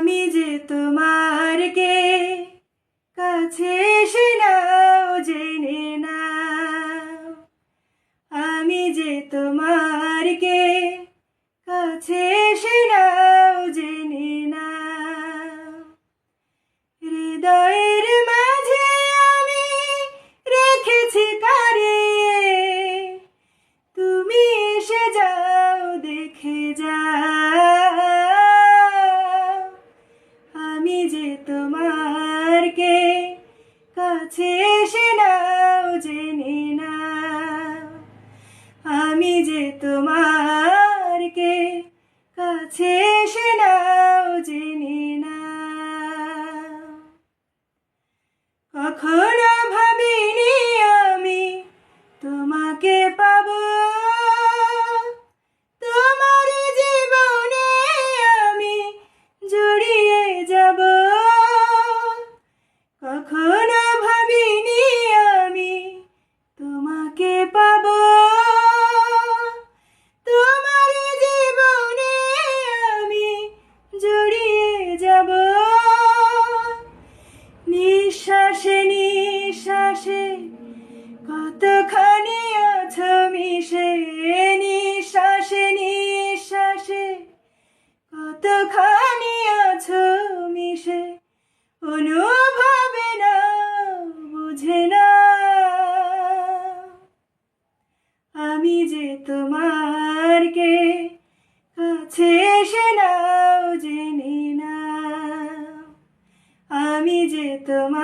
আমি যে তোমার কে কাছে এসে নাও জেনে নাও, আমি যে তোমার কে কাছে এসে নাও জেনে নাও। হৃদয়ের মাঝে আমি রেখেছি কারে, তুমি এসে যাও দেখে যাও। আমি যে তোমার কে কাছে এসে নাও জেনে নাও, আমি যে তোমার কে কাছে এসে নাও জেনে নাও। কখনো ভাবিনি আমি তোমাকে পাবো, তোমার জীবনে আমি জড়িয়ে যাব। কখনো ভাবিনি আমি তোমাকে পাবো, তোমার জীবনে আমি জড়িয়ে যাব। নিঃশ্বাসে নিঃশ্বাসে কতখানি আছো মিশে, নিঃশ্বাসে নিঃশ্বাসে কতখানি আছো মিশে, অনুভবে না বুঝে না। আমি যে তোমার কে কাছে এসে নাও জেনে নাও, আমি যে তোমার